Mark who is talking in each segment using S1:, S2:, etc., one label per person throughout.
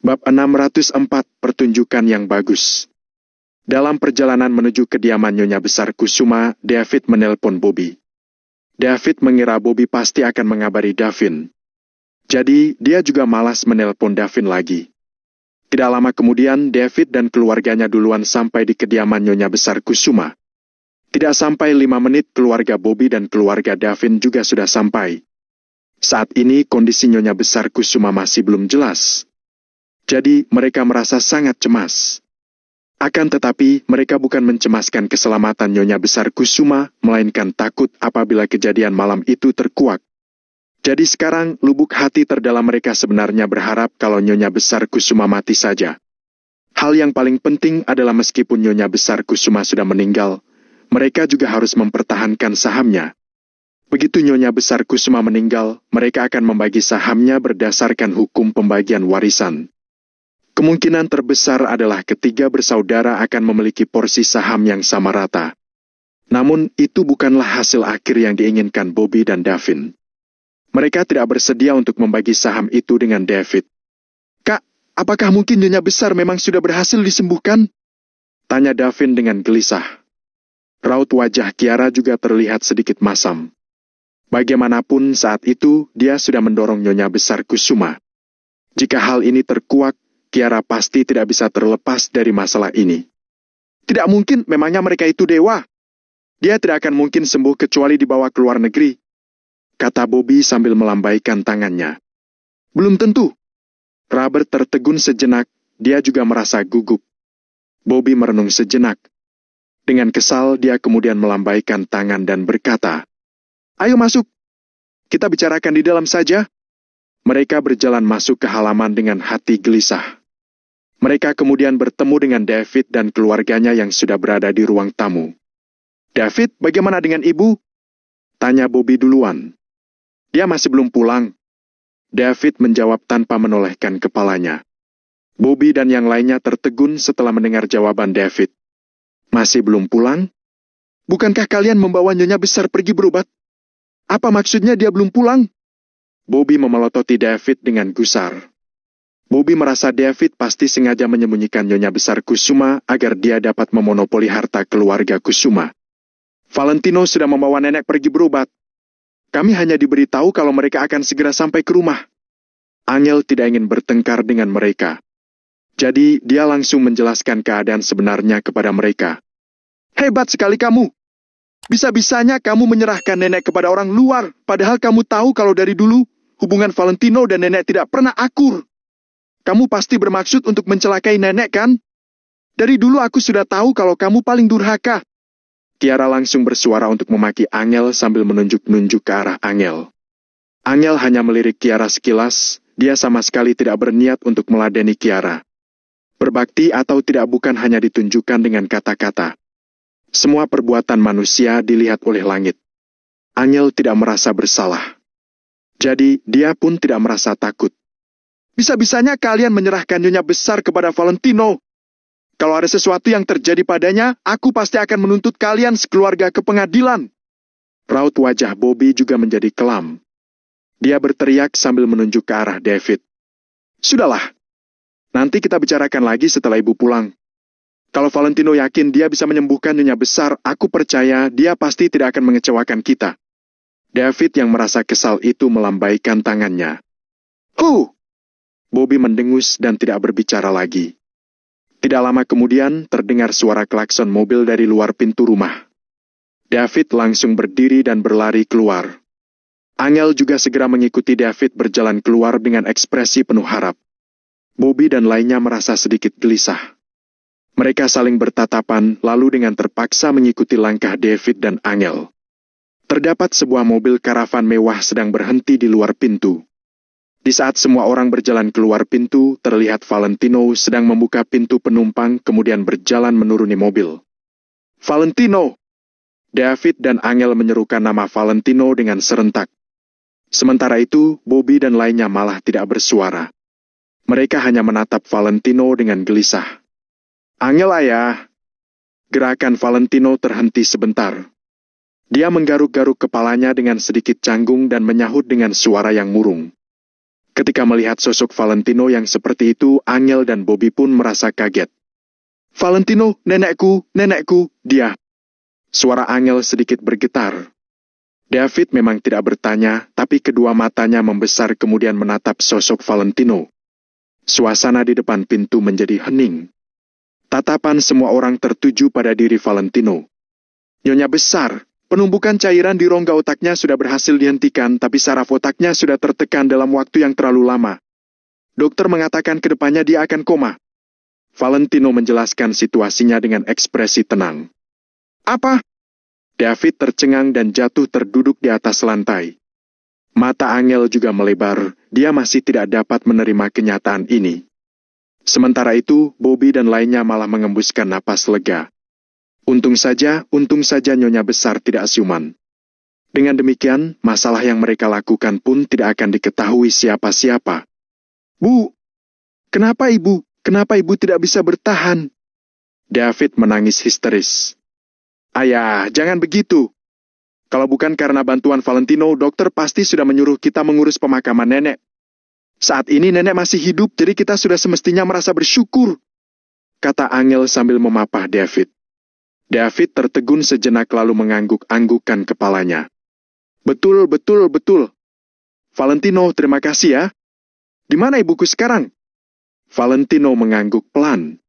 S1: Bab 604, Pertunjukan yang Bagus. Dalam perjalanan menuju kediaman Nyonya Besar Kusuma, David menelpon Bobby. David mengira Bobby pasti akan mengabari Davin. Jadi, dia juga malas menelpon Davin lagi. Tidak lama kemudian, David dan keluarganya duluan sampai di kediaman Nyonya Besar Kusuma. Tidak sampai 5 menit, keluarga Bobby dan keluarga Davin juga sudah sampai. Saat ini, kondisi Nyonya Besar Kusuma masih belum jelas. Jadi, mereka merasa sangat cemas. Akan tetapi, mereka bukan mencemaskan keselamatan Nyonya Besar Kusuma, melainkan takut apabila kejadian malam itu terkuak. Jadi sekarang, lubuk hati terdalam mereka sebenarnya berharap kalau Nyonya Besar Kusuma mati saja. Hal yang paling penting adalah meskipun Nyonya Besar Kusuma sudah meninggal, mereka juga harus mempertahankan sahamnya. Begitu Nyonya Besar Kusuma meninggal, mereka akan membagi sahamnya berdasarkan hukum pembagian warisan. Kemungkinan terbesar adalah ketiga bersaudara akan memiliki porsi saham yang sama rata. Namun, itu bukanlah hasil akhir yang diinginkan Bobby dan Davin. Mereka tidak bersedia untuk membagi saham itu dengan David. "Kak, apakah mungkin Nyonya Besar memang sudah berhasil disembuhkan?" tanya Davin dengan gelisah. Raut wajah Kiara juga terlihat sedikit masam. Bagaimanapun saat itu, dia sudah mendorong Nyonya Besar Kusuma. Jika hal ini terkuak, Kiara pasti tidak bisa terlepas dari masalah ini. "Tidak mungkin, memangnya mereka itu dewa. Dia tidak akan mungkin sembuh kecuali dibawa ke luar negeri," kata Bobby sambil melambaikan tangannya. "Belum tentu." Robert tertegun sejenak, dia juga merasa gugup. Bobby merenung sejenak. Dengan kesal, dia kemudian melambaikan tangan dan berkata, "Ayo masuk. Kita bicarakan di dalam saja." Mereka berjalan masuk ke halaman dengan hati gelisah. Mereka kemudian bertemu dengan David dan keluarganya yang sudah berada di ruang tamu. "David, bagaimana dengan ibu?" tanya Bobby duluan. "Dia masih belum pulang." David menjawab tanpa menolehkan kepalanya. Bobby dan yang lainnya tertegun setelah mendengar jawaban David. "Masih belum pulang? Bukankah kalian membawa Nyonya Besar pergi berobat? Apa maksudnya dia belum pulang?" Bobby memelototi David dengan gusar. Bobby merasa David pasti sengaja menyembunyikan Nyonya Besar Kusuma agar dia dapat memonopoli harta keluarga Kusuma. "Valentino sudah membawa nenek pergi berobat. Kami hanya diberitahu kalau mereka akan segera sampai ke rumah." Angel tidak ingin bertengkar dengan mereka. Jadi dia langsung menjelaskan keadaan sebenarnya kepada mereka. "Hebat sekali kamu. Bisa-bisanya kamu menyerahkan nenek kepada orang luar, padahal kamu tahu kalau dari dulu hubungan Valentino dan nenek tidak pernah akur. Kamu pasti bermaksud untuk mencelakai nenek, kan? Dari dulu aku sudah tahu kalau kamu paling durhaka." Kiara langsung bersuara untuk memaki Angel sambil menunjuk-nunjuk ke arah Angel. Angel hanya melirik Kiara sekilas, dia sama sekali tidak berniat untuk meladeni Kiara. Berbakti atau tidak bukan hanya ditunjukkan dengan kata-kata. Semua perbuatan manusia dilihat oleh langit. Angel tidak merasa bersalah. Jadi, dia pun tidak merasa takut. "Bisa-bisanya kalian menyerahkan Nyonya Besar kepada Valentino. Kalau ada sesuatu yang terjadi padanya, aku pasti akan menuntut kalian sekeluarga ke pengadilan." Raut wajah Bobby juga menjadi kelam. Dia berteriak sambil menunjuk ke arah David. "Sudahlah. Nanti kita bicarakan lagi setelah ibu pulang. Kalau Valentino yakin dia bisa menyembuhkan Nyonya Besar, aku percaya dia pasti tidak akan mengecewakan kita." David yang merasa kesal itu melambaikan tangannya. Bobby mendengus dan tidak berbicara lagi. Tidak lama kemudian, terdengar suara klakson mobil dari luar pintu rumah. David langsung berdiri dan berlari keluar. Angel juga segera mengikuti David berjalan keluar dengan ekspresi penuh harap. Bobby dan lainnya merasa sedikit gelisah. Mereka saling bertatapan, lalu dengan terpaksa mengikuti langkah David dan Angel. Terdapat sebuah mobil karavan mewah sedang berhenti di luar pintu. Di saat semua orang berjalan keluar pintu, terlihat Valentino sedang membuka pintu penumpang kemudian berjalan menuruni mobil. "Valentino!" David dan Angel menyerukan nama Valentino dengan serentak. Sementara itu, Bobby dan lainnya malah tidak bersuara. Mereka hanya menatap Valentino dengan gelisah. "Angel ayah!" Gerakan Valentino terhenti sebentar. Dia menggaruk-garuk kepalanya dengan sedikit canggung dan menyahut dengan suara yang murung. Ketika melihat sosok Valentino yang seperti itu, Angel dan Bobby pun merasa kaget. Valentino, nenekku, nenekku, dia. Suara Angel sedikit bergetar. David memang tidak bertanya, tapi kedua matanya membesar kemudian menatap sosok Valentino. Suasana di depan pintu menjadi hening. Tatapan semua orang tertuju pada diri Valentino. Nyonya besar, penumpukan cairan di rongga otaknya sudah berhasil dihentikan, tapi saraf otaknya sudah tertekan dalam waktu yang terlalu lama. Dokter mengatakan ke depannya dia akan koma. Valentino menjelaskan situasinya dengan ekspresi tenang. Apa? David tercengang dan jatuh terduduk di atas lantai. Mata Angel juga melebar, dia masih tidak dapat menerima kenyataan ini. Sementara itu, Bobby dan lainnya malah mengembuskan napas lega. Untung saja Nyonya besar tidak siuman. Dengan demikian, masalah yang mereka lakukan pun tidak akan diketahui siapa-siapa. Bu, kenapa ibu? Kenapa ibu tidak bisa bertahan? David menangis histeris. Ayah, jangan begitu. Kalau bukan karena bantuan Valentino, dokter pasti sudah menyuruh kita mengurus pemakaman nenek. Saat ini nenek masih hidup, jadi kita sudah semestinya merasa bersyukur, kata Angel sambil memapah David. David tertegun sejenak lalu mengangguk-anggukkan kepalanya. Betul. Valentino, terima kasih ya. Di mana ibuku sekarang? Valentino mengangguk pelan.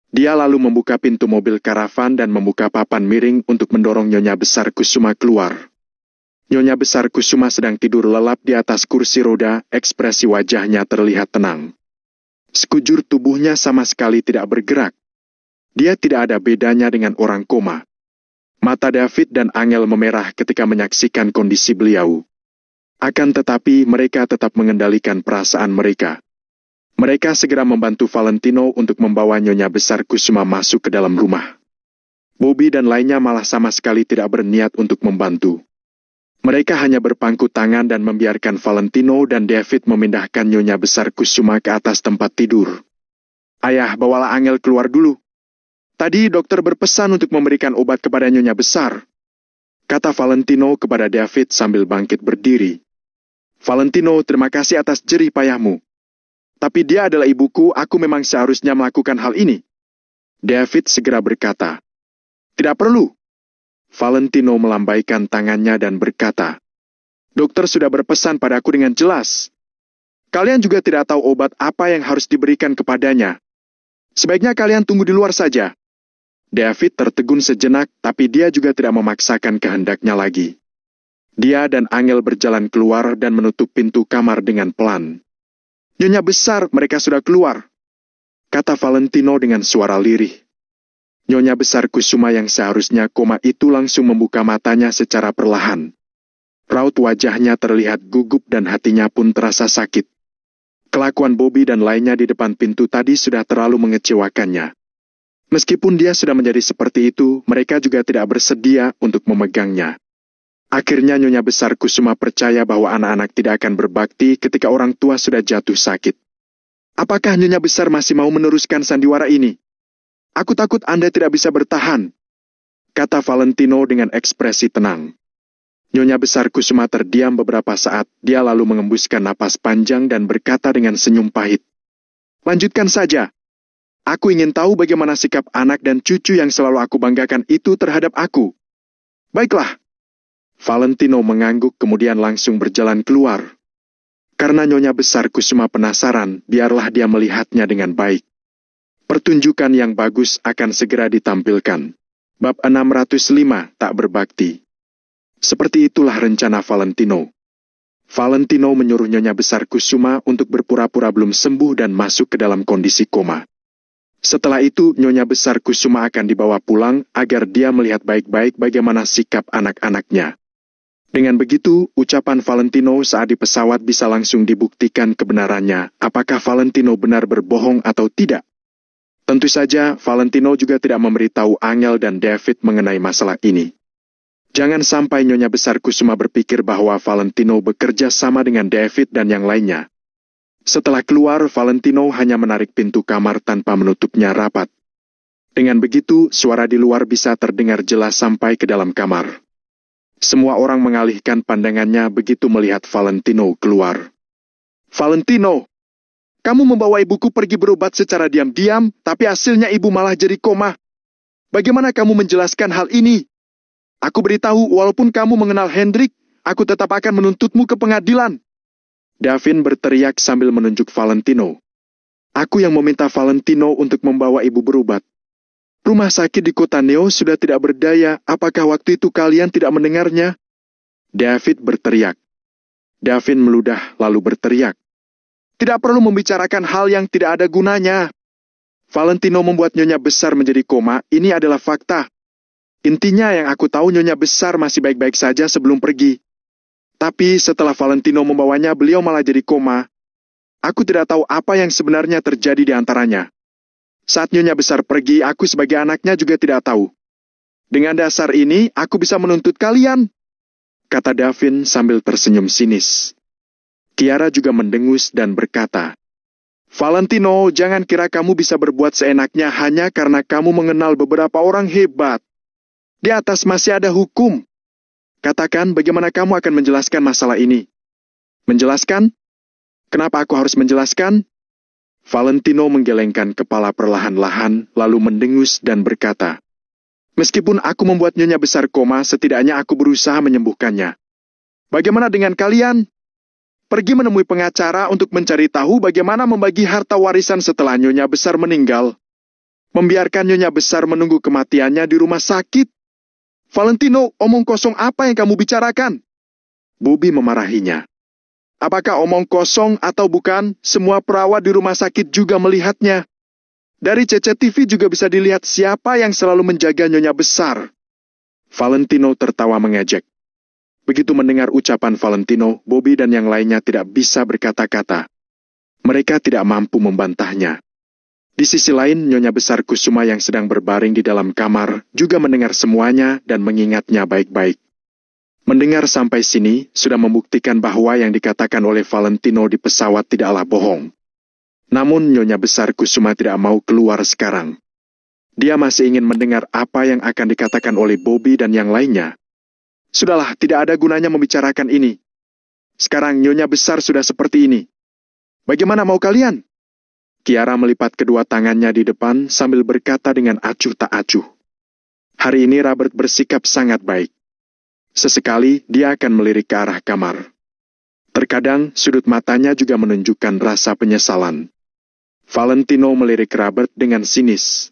S1: Dia lalu membuka pintu mobil karavan dan membuka papan miring untuk mendorong Nyonya besar Kusuma keluar. Nyonya besar Kusuma sedang tidur lelap di atas kursi roda, ekspresi wajahnya terlihat tenang. Sekujur tubuhnya sama sekali tidak bergerak. Dia tidak ada bedanya dengan orang koma. Mata David dan Angel memerah ketika menyaksikan kondisi beliau. Akan tetapi mereka tetap mengendalikan perasaan mereka. Mereka segera membantu Valentino untuk membawa Nyonya besar Kusuma masuk ke dalam rumah. Bobby dan lainnya malah sama sekali tidak berniat untuk membantu. Mereka hanya berpangku tangan dan membiarkan Valentino dan David memindahkan Nyonya besar Kusuma ke atas tempat tidur. Ayah, bawalah Angel keluar dulu. Tadi dokter berpesan untuk memberikan obat kepada Nyonya besar, kata Valentino kepada David sambil bangkit berdiri. Valentino, terima kasih atas jerih payahmu. Tapi dia adalah ibuku, aku memang seharusnya melakukan hal ini. David segera berkata, tidak perlu. Valentino melambaikan tangannya dan berkata, dokter sudah berpesan padaku dengan jelas. Kalian juga tidak tahu obat apa yang harus diberikan kepadanya. Sebaiknya kalian tunggu di luar saja. David tertegun sejenak, tapi dia juga tidak memaksakan kehendaknya lagi. Dia dan Angel berjalan keluar dan menutup pintu kamar dengan pelan. Nyonya besar, mereka sudah keluar, kata Valentino dengan suara lirih. Nyonya besar Kusuma yang seharusnya koma itu langsung membuka matanya secara perlahan. Raut wajahnya terlihat gugup dan hatinya pun terasa sakit. Kelakuan Bobby dan lainnya di depan pintu tadi sudah terlalu mengecewakannya. Meskipun dia sudah menjadi seperti itu, mereka juga tidak bersedia untuk memegangnya. Akhirnya Nyonya besar Kusuma percaya bahwa anak-anak tidak akan berbakti ketika orang tua sudah jatuh sakit. Apakah Nyonya besar masih mau meneruskan sandiwara ini? Aku takut Anda tidak bisa bertahan, kata Valentino dengan ekspresi tenang. Nyonya besar Kusuma terdiam beberapa saat, dia lalu mengembuskan napas panjang dan berkata dengan senyum pahit. Lanjutkan saja. Aku ingin tahu bagaimana sikap anak dan cucu yang selalu aku banggakan itu terhadap aku. Baiklah. Valentino mengangguk kemudian langsung berjalan keluar. Karena Nyonya besar Kusuma penasaran, biarlah dia melihatnya dengan baik. Pertunjukan yang bagus akan segera ditampilkan. Bab 605, tak berbakti. Seperti itulah rencana Valentino. Valentino menyuruh Nyonya besar Kusuma untuk berpura-pura belum sembuh dan masuk ke dalam kondisi koma. Setelah itu, Nyonya besar Kusuma akan dibawa pulang agar dia melihat baik-baik bagaimana sikap anak-anaknya. Dengan begitu, ucapan Valentino saat di pesawat bisa langsung dibuktikan kebenarannya, apakah Valentino benar berbohong atau tidak. Tentu saja, Valentino juga tidak memberitahu Angel dan David mengenai masalah ini. Jangan sampai Nyonya besar Kusuma berpikir bahwa Valentino bekerja sama dengan David dan yang lainnya. Setelah keluar, Valentino hanya menarik pintu kamar tanpa menutupnya rapat. Dengan begitu, suara di luar bisa terdengar jelas sampai ke dalam kamar. Semua orang mengalihkan pandangannya begitu melihat Valentino keluar. Valentino, kamu membawa ibuku pergi berobat secara diam-diam, tapi hasilnya ibu malah jadi koma. Bagaimana kamu menjelaskan hal ini? Aku beritahu, walaupun kamu mengenal Hendrik, aku tetap akan menuntutmu ke pengadilan. Davin berteriak sambil menunjuk Valentino. Aku yang meminta Valentino untuk membawa ibu berobat. Rumah sakit di kota Neo sudah tidak berdaya, apakah waktu itu kalian tidak mendengarnya? David berteriak. Davin meludah lalu berteriak. Tidak perlu membicarakan hal yang tidak ada gunanya. Valentino membuat Nyonya Besar menjadi koma, ini adalah fakta. Intinya yang aku tahu Nyonya Besar masih baik-baik saja sebelum pergi. Tapi setelah Valentino membawanya, beliau malah jadi koma. Aku tidak tahu apa yang sebenarnya terjadi di antaranya. Saat Nyonya Besar pergi, aku sebagai anaknya juga tidak tahu. Dengan dasar ini, aku bisa menuntut kalian, kata Davin sambil tersenyum sinis. Kiara juga mendengus dan berkata, Valentino, jangan kira kamu bisa berbuat seenaknya hanya karena kamu mengenal beberapa orang hebat. Di atas masih ada hukum. Katakan bagaimana kamu akan menjelaskan masalah ini. Menjelaskan? Kenapa aku harus menjelaskan? Valentino menggelengkan kepala perlahan-lahan, lalu mendengus dan berkata, meskipun aku membuat Nyonya Besar koma, setidaknya aku berusaha menyembuhkannya. Bagaimana dengan kalian? Pergi menemui pengacara untuk mencari tahu bagaimana membagi harta warisan setelah Nyonya Besar meninggal. Membiarkan Nyonya Besar menunggu kematiannya di rumah sakit. Valentino, omong kosong apa yang kamu bicarakan? Bobby memarahinya. Apakah omong kosong atau bukan, semua perawat di rumah sakit juga melihatnya. Dari CCTV juga bisa dilihat siapa yang selalu menjaga Nyonya Besar. Valentino tertawa mengejek. Begitu mendengar ucapan Valentino, Bobby dan yang lainnya tidak bisa berkata-kata. Mereka tidak mampu membantahnya. Di sisi lain, Nyonya Besar Kusuma yang sedang berbaring di dalam kamar juga mendengar semuanya dan mengingatnya baik-baik. Mendengar sampai sini, sudah membuktikan bahwa yang dikatakan oleh Valentino di pesawat tidaklah bohong. Namun Nyonya Besar Kusuma tidak mau keluar sekarang. Dia masih ingin mendengar apa yang akan dikatakan oleh Bobby dan yang lainnya. Sudahlah, tidak ada gunanya membicarakan ini. Sekarang Nyonya Besar sudah seperti ini. Bagaimana mau kalian? Kiara melipat kedua tangannya di depan sambil berkata dengan acuh tak acuh. Hari ini Robert bersikap sangat baik. Sesekali dia akan melirik ke arah kamar. Terkadang sudut matanya juga menunjukkan rasa penyesalan. Valentino melirik Robert dengan sinis.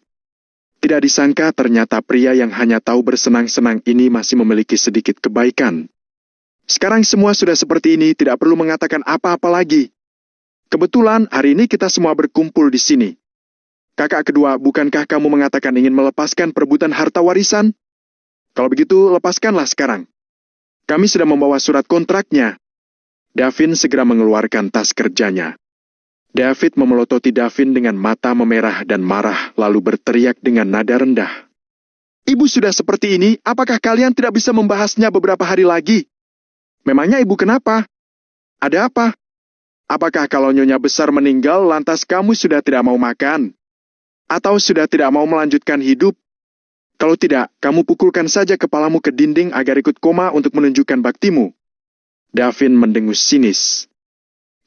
S1: Tidak disangka ternyata pria yang hanya tahu bersenang-senang ini masih memiliki sedikit kebaikan. Sekarang semua sudah seperti ini, tidak perlu mengatakan apa-apa lagi. Kebetulan hari ini kita semua berkumpul di sini. Kakak kedua, bukankah kamu mengatakan ingin melepaskan perebutan harta warisan? Kalau begitu, lepaskanlah sekarang. Kami sudah membawa surat kontraknya. Davin segera mengeluarkan tas kerjanya. David memelototi Davin dengan mata memerah dan marah, lalu berteriak dengan nada rendah. Ibu sudah seperti ini, apakah kalian tidak bisa membahasnya beberapa hari lagi? Memangnya ibu kenapa? Ada apa? Apakah kalau Nyonya Besar meninggal, lantas kamu sudah tidak mau makan? Atau sudah tidak mau melanjutkan hidup? Kalau tidak, kamu pukulkan saja kepalamu ke dinding agar ikut koma untuk menunjukkan baktimu. Davin mendengus sinis.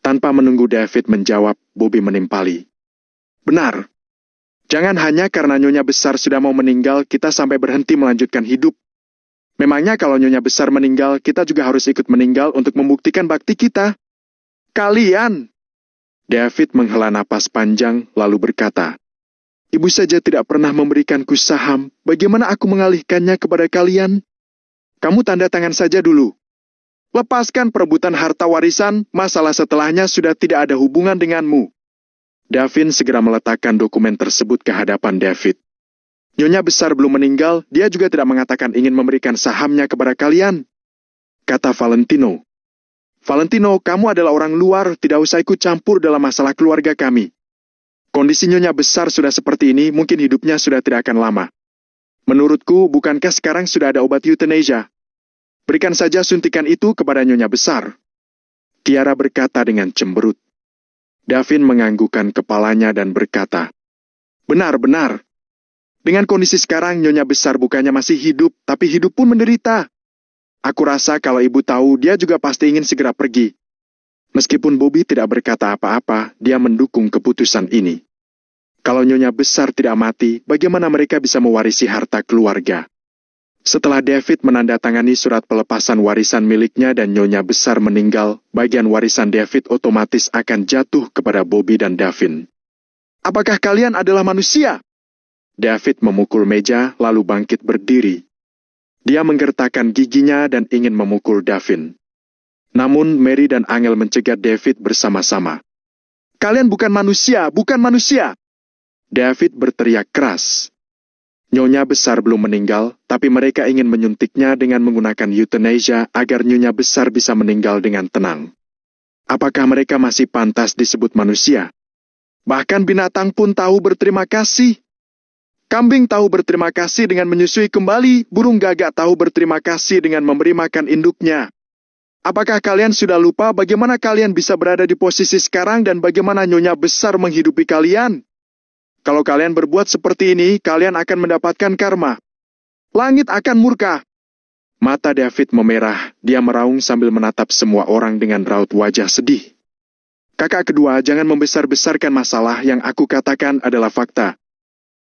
S1: Tanpa menunggu David menjawab, Bobby menimpali. Benar. Jangan hanya karena Nyonya Besar sudah mau meninggal, kita sampai berhenti melanjutkan hidup. Memangnya kalau Nyonya Besar meninggal, kita juga harus ikut meninggal untuk membuktikan bakti kita. Kalian! David menghela napas panjang, lalu berkata, Ibu saja tidak pernah memberikanku saham, bagaimana aku mengalihkannya kepada kalian? Kamu tanda tangan saja dulu. Lepaskan perebutan harta warisan, masalah setelahnya sudah tidak ada hubungan denganmu. Davin segera meletakkan dokumen tersebut ke hadapan David. Nyonya Besar belum meninggal, dia juga tidak mengatakan ingin memberikan sahamnya kepada kalian, kata Valentino. Valentino, kamu adalah orang luar, tidak usah ikut campur dalam masalah keluarga kami. Kondisi Nyonya Besar sudah seperti ini, mungkin hidupnya sudah tidak akan lama. Menurutku, bukankah sekarang sudah ada obat euthanasia? Berikan saja suntikan itu kepada Nyonya Besar. Kiara berkata dengan cemberut. Davin menganggukkan kepalanya dan berkata, Benar-benar. Dengan kondisi sekarang, Nyonya Besar bukannya masih hidup, tapi hidup pun menderita. Aku rasa kalau ibu tahu, dia juga pasti ingin segera pergi. Meskipun Bobby tidak berkata apa-apa, dia mendukung keputusan ini. Kalau Nyonya Besar tidak mati, bagaimana mereka bisa mewarisi harta keluarga? Setelah David menandatangani surat pelepasan warisan miliknya dan Nyonya Besar meninggal, bagian warisan David otomatis akan jatuh kepada Bobby dan Davin. Apakah kalian adalah manusia? David memukul meja lalu bangkit berdiri. Dia menggertakkan giginya dan ingin memukul Davin. Namun Mary dan Angel mencegat David bersama-sama. Kalian bukan manusia, bukan manusia! David berteriak keras. Nyonya Besar belum meninggal, tapi mereka ingin menyuntiknya dengan menggunakan euthanasia agar Nyonya Besar bisa meninggal dengan tenang. Apakah mereka masih pantas disebut manusia? Bahkan binatang pun tahu berterima kasih. Kambing tahu berterima kasih dengan menyusui kembali, burung gagak tahu berterima kasih dengan memberi makan induknya. Apakah kalian sudah lupa bagaimana kalian bisa berada di posisi sekarang dan bagaimana Nyonya Besar menghidupi kalian? Kalau kalian berbuat seperti ini, kalian akan mendapatkan karma. Langit akan murka. Mata David memerah, dia meraung sambil menatap semua orang dengan raut wajah sedih. Kakak kedua, jangan membesar-besarkan masalah, yang aku katakan adalah fakta.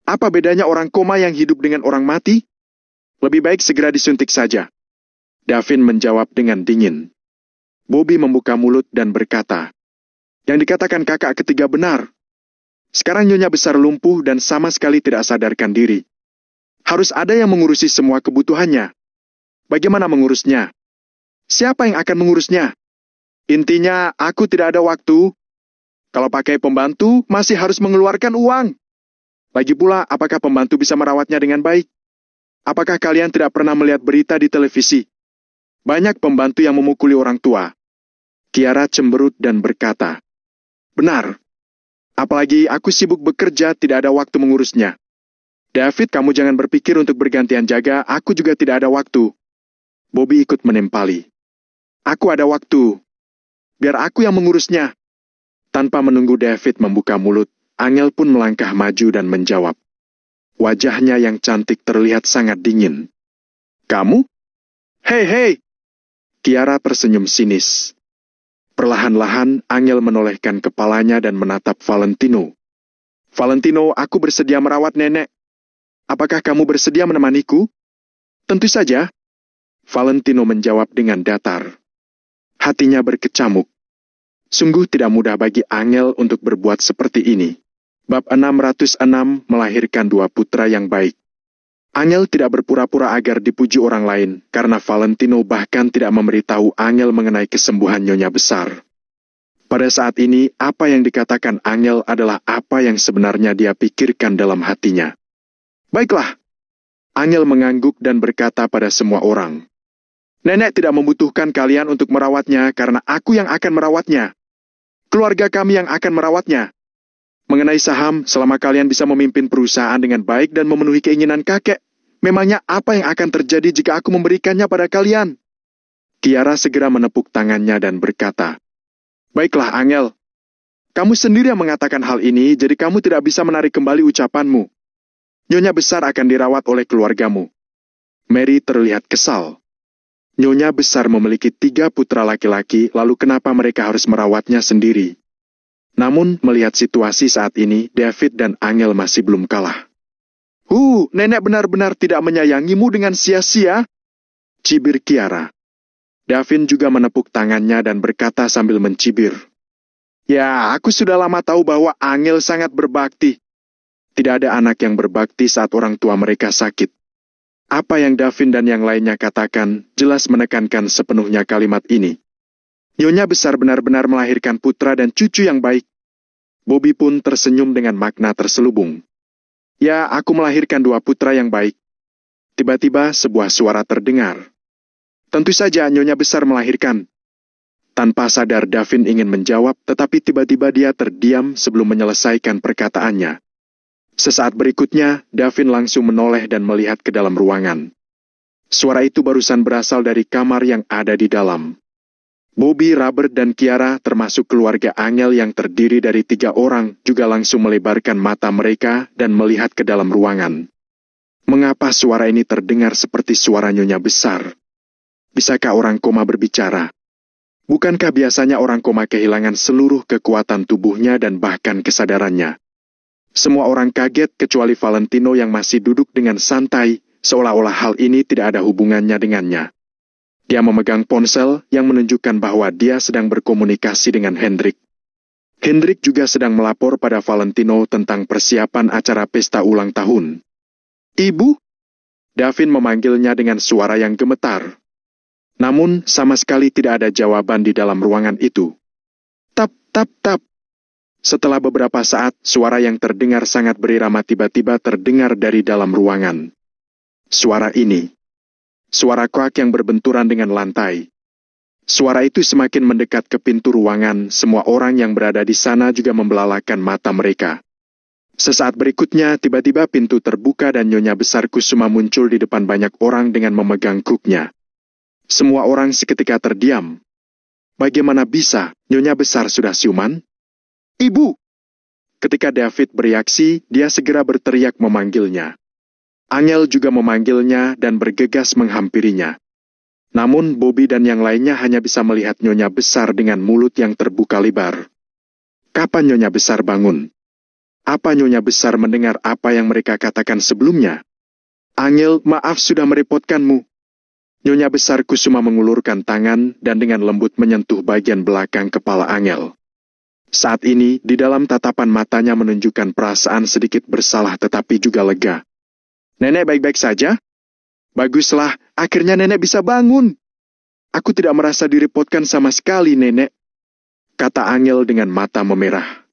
S1: Apa bedanya orang koma yang hidup dengan orang mati? Lebih baik segera disuntik saja. Davin menjawab dengan dingin. Bobby membuka mulut dan berkata, yang dikatakan kakak ketiga benar. Sekarang Nyonya Besar lumpuh dan sama sekali tidak sadarkan diri. Harus ada yang mengurusi semua kebutuhannya. Bagaimana mengurusnya? Siapa yang akan mengurusnya? Intinya, aku tidak ada waktu. Kalau pakai pembantu, masih harus mengeluarkan uang. Lagi pula, apakah pembantu bisa merawatnya dengan baik? Apakah kalian tidak pernah melihat berita di televisi? Banyak pembantu yang memukuli orang tua. Kiara cemberut dan berkata, benar. Apalagi aku sibuk bekerja, tidak ada waktu mengurusnya. David, kamu jangan berpikir untuk bergantian jaga, aku juga tidak ada waktu. Bobby ikut menempali. Aku ada waktu. Biar aku yang mengurusnya. Tanpa menunggu David membuka mulut, Angel pun melangkah maju dan menjawab. Wajahnya yang cantik terlihat sangat dingin. Kamu? Hei! Kiara tersenyum sinis. Perlahan-lahan, Angel menolehkan kepalanya dan menatap Valentino. Valentino, aku bersedia merawat nenek. Apakah kamu bersedia menemaniku? Tentu saja. Valentino menjawab dengan datar. Hatinya berkecamuk. Sungguh tidak mudah bagi Angel untuk berbuat seperti ini. Bab 606 melahirkan dua putra yang baik. Angel tidak berpura-pura agar dipuji orang lain, karena Valentino bahkan tidak memberitahu Angel mengenai kesembuhan Nyonya Besar. Pada saat ini, apa yang dikatakan Angel adalah apa yang sebenarnya dia pikirkan dalam hatinya. Baiklah. Angel mengangguk dan berkata pada semua orang. Nenek tidak membutuhkan kalian untuk merawatnya karena aku yang akan merawatnya. Keluarga kami yang akan merawatnya. Mengenai saham, selama kalian bisa memimpin perusahaan dengan baik dan memenuhi keinginan kakek, memangnya apa yang akan terjadi jika aku memberikannya pada kalian? Kiara segera menepuk tangannya dan berkata, baiklah Angel, kamu sendiri yang mengatakan hal ini, jadi kamu tidak bisa menarik kembali ucapanmu. Nyonya Besar akan dirawat oleh keluargamu. Mary terlihat kesal. Nyonya Besar memiliki 3 putra laki-laki, lalu kenapa mereka harus merawatnya sendiri? Namun, melihat situasi saat ini, David dan Angel masih belum kalah. Nenek benar-benar tidak menyayangimu dengan sia-sia, cibir Kiara. Davin juga menepuk tangannya dan berkata sambil mencibir. Ya, aku sudah lama tahu bahwa Angel sangat berbakti. Tidak ada anak yang berbakti saat orang tua mereka sakit. Apa yang Davin dan yang lainnya katakan, jelas menekankan sepenuhnya kalimat ini. Nyonya Besar benar-benar melahirkan putra dan cucu yang baik. Bobby pun tersenyum dengan makna terselubung. Ya, aku melahirkan 2 putra yang baik. Tiba-tiba sebuah suara terdengar. Tentu saja Nyonya Besar melahirkan. Tanpa sadar Davin ingin menjawab, tetapi tiba-tiba dia terdiam sebelum menyelesaikan perkataannya. Sesaat berikutnya, Davin langsung menoleh dan melihat ke dalam ruangan. Suara itu barusan berasal dari kamar yang ada di dalam. Bobby, Robert, dan Kiara, termasuk keluarga Angel yang terdiri dari 3 orang, juga langsung melebarkan mata mereka dan melihat ke dalam ruangan. Mengapa suara ini terdengar seperti suara Nyonya Besar? Bisakah orang koma berbicara? Bukankah biasanya orang koma kehilangan seluruh kekuatan tubuhnya dan bahkan kesadarannya? Semua orang kaget kecuali Valentino yang masih duduk dengan santai, seolah-olah hal ini tidak ada hubungannya dengannya. Dia memegang ponsel yang menunjukkan bahwa dia sedang berkomunikasi dengan Hendrik. Hendrik juga sedang melapor pada Valentino tentang persiapan acara pesta ulang tahun. "Ibu?" Davin memanggilnya dengan suara yang gemetar. Namun, sama sekali tidak ada jawaban di dalam ruangan itu. Tap, tap, tap. Setelah beberapa saat, suara yang terdengar sangat berirama tiba-tiba terdengar dari dalam ruangan. Suara ini. Suara kroak yang berbenturan dengan lantai. Suara itu semakin mendekat ke pintu ruangan, semua orang yang berada di sana juga membelalakan mata mereka. Sesaat berikutnya, tiba-tiba pintu terbuka dan Nyonya Besar Kusuma muncul di depan banyak orang dengan memegang kruknya. Semua orang seketika terdiam. Bagaimana bisa, Nyonya Besar sudah siuman? "Ibu!" Ketika David bereaksi, dia segera berteriak memanggilnya. Angel juga memanggilnya dan bergegas menghampirinya. Namun, Bobby dan yang lainnya hanya bisa melihat Nyonya Besar dengan mulut yang terbuka lebar. Kapan Nyonya Besar bangun? Apa Nyonya Besar mendengar apa yang mereka katakan sebelumnya? "Angel, maaf sudah merepotkanmu." Nyonya Besar Kusuma mengulurkan tangan dan dengan lembut menyentuh bagian belakang kepala Angel. Saat ini, di dalam tatapan matanya menunjukkan perasaan sedikit bersalah tetapi juga lega. "Nenek baik-baik saja?" "Baguslah, akhirnya nenek bisa bangun." "Aku tidak merasa direpotkan sama sekali, nenek," kata Angel dengan mata memerah.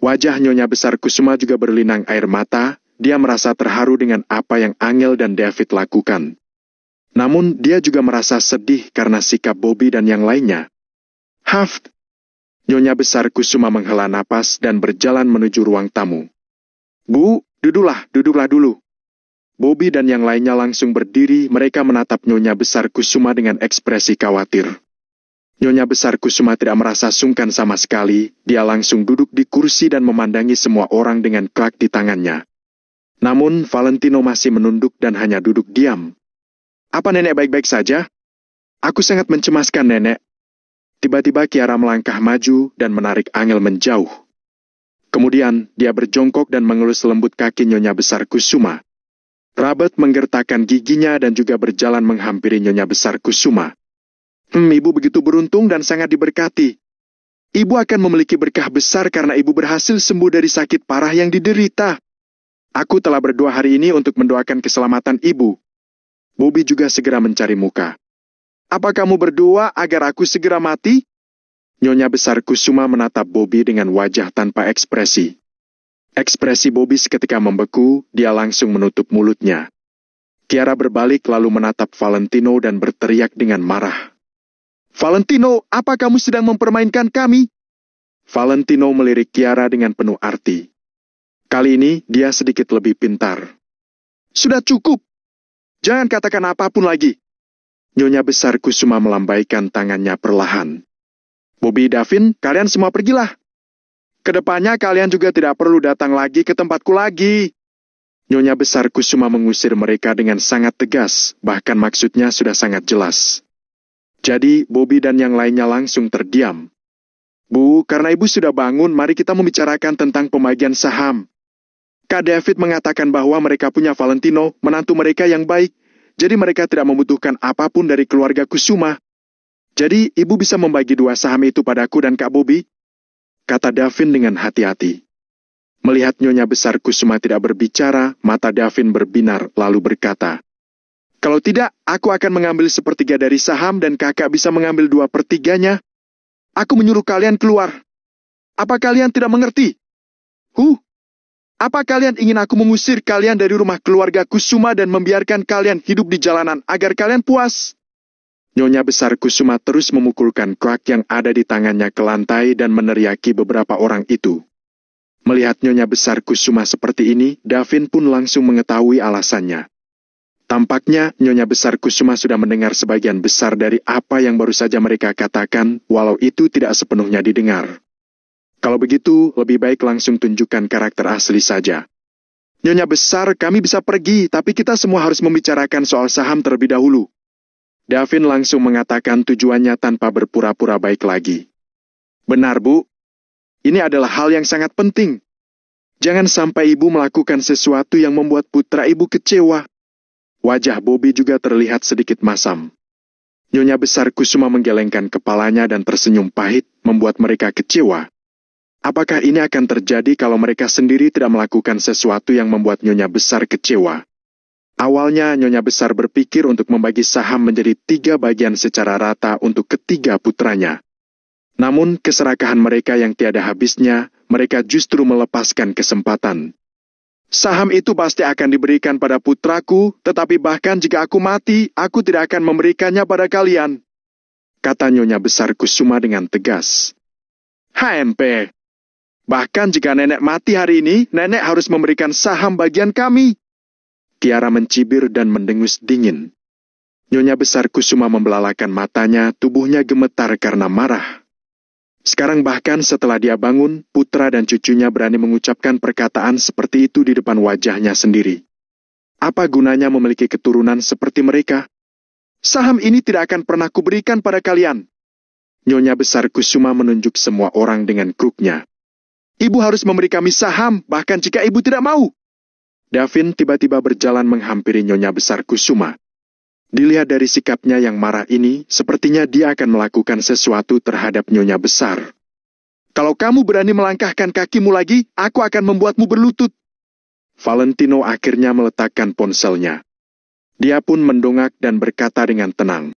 S1: Wajah Nyonya Besar Kusuma juga berlinang air mata, dia merasa terharu dengan apa yang Angel dan David lakukan. Namun, dia juga merasa sedih karena sikap Bobby dan yang lainnya. "Haft." Nyonya Besar Kusuma menghela napas dan berjalan menuju ruang tamu. "Bu, duduklah dulu." Bobby dan yang lainnya langsung berdiri, mereka menatap Nyonya Besar Kusuma dengan ekspresi khawatir. Nyonya Besar Kusuma tidak merasa sungkan sama sekali, dia langsung duduk di kursi dan memandangi semua orang dengan krak di tangannya. Namun, Valentino masih menunduk dan hanya duduk diam. "Apa nenek baik-baik saja? Aku sangat mencemaskan nenek." Tiba-tiba Kiara melangkah maju dan menarik Angel menjauh. Kemudian, dia berjongkok dan mengelus lembut kaki Nyonya Besar Kusuma. Robert menggertakkan giginya dan juga berjalan menghampiri Nyonya Besar Kusuma. Ibu begitu beruntung dan sangat diberkati. Ibu akan memiliki berkah besar karena ibu berhasil sembuh dari sakit parah yang diderita. Aku telah berdoa hari ini untuk mendoakan keselamatan ibu." Bobby juga segera mencari muka. "Apa kamu berdoa agar aku segera mati?" Nyonya Besar Kusuma menatap Bobby dengan wajah tanpa ekspresi. Ekspresi Bobby seketika membeku, dia langsung menutup mulutnya. Kiara berbalik lalu menatap Valentino dan berteriak dengan marah. "Valentino, apa kamu sedang mempermainkan kami?" Valentino melirik Kiara dengan penuh arti. Kali ini, dia sedikit lebih pintar. "Sudah cukup! Jangan katakan apapun lagi." Nyonya Besar Kusuma melambaikan tangannya perlahan. "Bobby, Davin, kalian semua pergilah. Kedepannya kalian juga tidak perlu datang lagi ke tempatku lagi." Nyonya Besar Kusuma mengusir mereka dengan sangat tegas, bahkan maksudnya sudah sangat jelas. Jadi, Bobby dan yang lainnya langsung terdiam. "Bu, karena ibu sudah bangun, mari kita membicarakan tentang pembagian saham. Kak David mengatakan bahwa mereka punya Valentino, menantu mereka yang baik, jadi mereka tidak membutuhkan apapun dari keluarga Kusuma. Jadi, ibu bisa membagi 2 saham itu padaku dan Kak Bobby?" kata Davin dengan hati-hati. Melihat Nyonya Besar Kusuma tidak berbicara, mata Davin berbinar lalu berkata, "Kalau tidak, aku akan mengambil 1/3 dari saham dan kakak bisa mengambil 2/3-nya. Aku menyuruh kalian keluar. Apa kalian tidak mengerti? Apa kalian ingin aku mengusir kalian dari rumah keluarga Kusuma dan membiarkan kalian hidup di jalanan agar kalian puas?" Nyonya Besar Kusuma terus memukulkan krak yang ada di tangannya ke lantai dan meneriaki beberapa orang itu. Melihat Nyonya Besar Kusuma seperti ini, Davin pun langsung mengetahui alasannya. Tampaknya Nyonya Besar Kusuma sudah mendengar sebagian besar dari apa yang baru saja mereka katakan, walau itu tidak sepenuhnya didengar. Kalau begitu, lebih baik langsung tunjukkan karakter asli saja. "Nyonya Besar, kami bisa pergi, tapi kita semua harus membicarakan soal saham terlebih dahulu." Davin langsung mengatakan tujuannya tanpa berpura-pura baik lagi. Benar, Bu. Ini adalah hal yang sangat penting. Jangan sampai ibu melakukan sesuatu yang membuat putra ibu kecewa. Wajah Bobby juga terlihat sedikit masam. Nyonya besar Kusuma menggelengkan kepalanya dan tersenyum pahit, membuat mereka kecewa. Apakah ini akan terjadi kalau mereka sendiri tidak melakukan sesuatu yang membuat Nyonya besar kecewa? Awalnya Nyonya besar berpikir untuk membagi saham menjadi 3 bagian secara rata untuk ketiga putranya. Namun keserakahan mereka yang tiada habisnya, mereka justru melepaskan kesempatan. Saham itu pasti akan diberikan pada putraku, tetapi bahkan jika aku mati, aku tidak akan memberikannya pada kalian, kata Nyonya besar Kusuma dengan tegas. HMP, bahkan jika nenek mati hari ini, nenek harus memberikan saham bagian kami. Tiara mencibir dan mendengus dingin. Nyonya besar Kusuma membelalakan matanya, tubuhnya gemetar karena marah. Sekarang bahkan setelah dia bangun, putra dan cucunya berani mengucapkan perkataan seperti itu di depan wajahnya sendiri. Apa gunanya memiliki keturunan seperti mereka? Saham ini tidak akan pernah kuberikan pada kalian. Nyonya besar Kusuma menunjuk semua orang dengan kruknya. Ibu harus memberi kami saham, bahkan jika ibu tidak mau. Davin tiba-tiba berjalan menghampiri Nyonya besar Kusuma. Dilihat dari sikapnya yang marah ini, sepertinya dia akan melakukan sesuatu terhadap Nyonya besar. Kalau kamu berani melangkahkan kakimu lagi, aku akan membuatmu berlutut. Valentino akhirnya meletakkan ponselnya. Dia pun mendongak dan berkata dengan tenang.